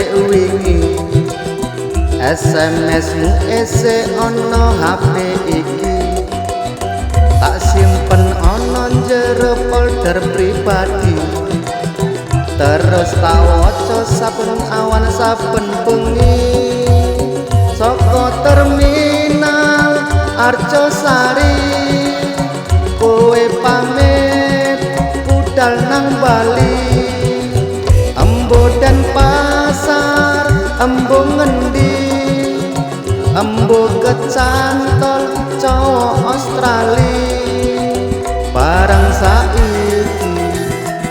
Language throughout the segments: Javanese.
dek wingi SMS-mu ese ono HP iki tak simpen ono jero folder pribadi terus tak waca saben awan saben bengi saka terminal Arjosari kowe pamit budal nang Bali Embo Denpasar embo ngendi embo kecantol cowok Australia barang saiki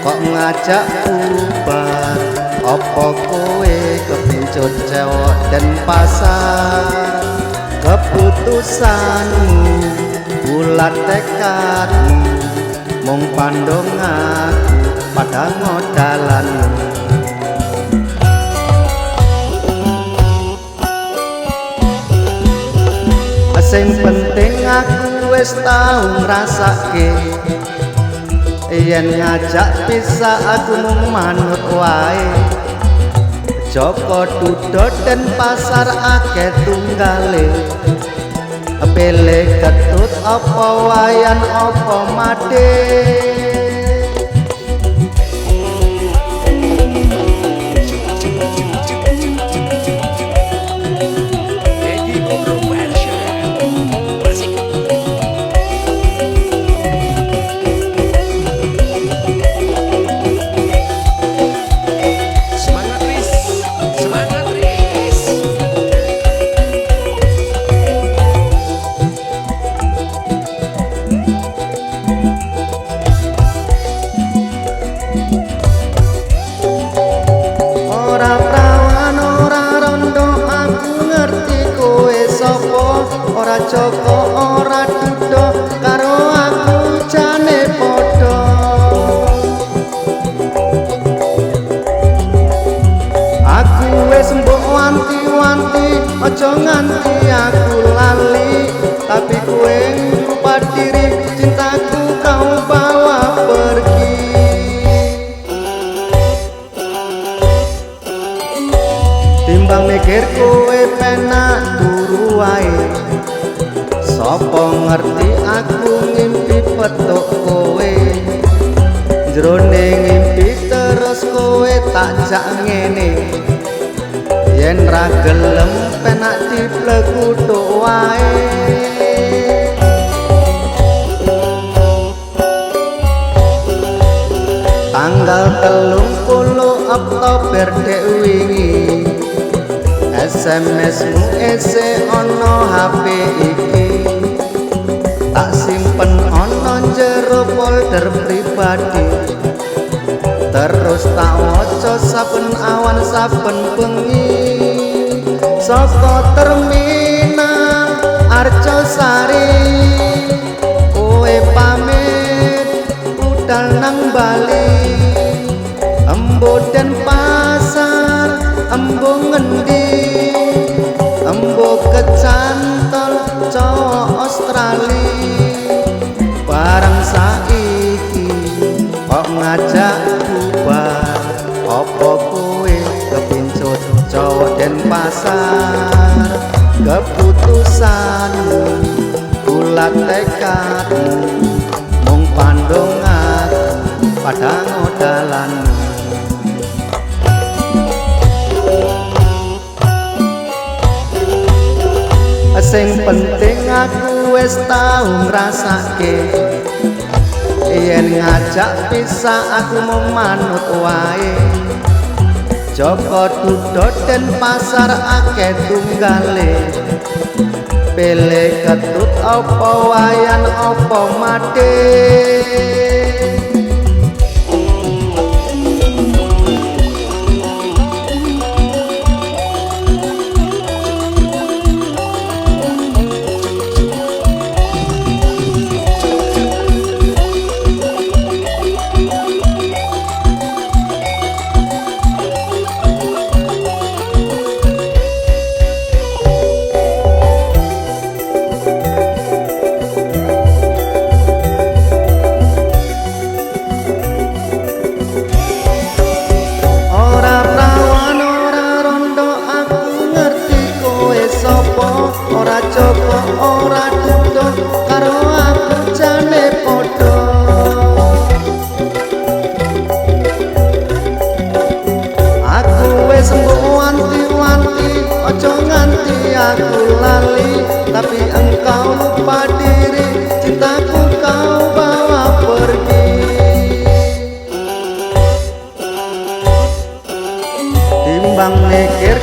kok ngajak bubar opo kowe kepincut cewek Denpasar keputusanmu bulat tekadmu mung pandong aku pada ngodalanmu sing penting aku wis tau ngrasake yen ngajak pisah aku mung manut wae Joko Dudot Denpasar akeh tunggale pilih ketut apa wayan apa made ora Joko ora Dudo karo aku jane padha aku wis mbok wanti-wanti aja nganti aku lali tapi kowe lupa diri cintaku kau bawa pergi timbang mikir kowe penak turu wae Sopo ngerti aku ngimpi petuk kowe jroning ngimpi terus kowe tak jak ngene yen ra gelem penak diplekuthuk wae tanggal 30 Oktober dek wingi SMS-mu ese ono HP iki tak simpen ono jero folder pribadi terus tak waca saben awan saben bengi saka terminal Arjosari kowe pamit budal nang Bali Embo Denpasar embo ngendi embo kecantol cowok Australia barang saiki kok ngajak bubar opo kowe kepincut cowok Denpasar keputusanmu bulat tekadmu mung pandong aku pada ngodalanmu sing penting aku wis tau ngrasake yen ngajak pisah aku mung manut wae Joko Dudot Denpasar akeh tunggale pilih ketut apa wayan apa made Timbang mikir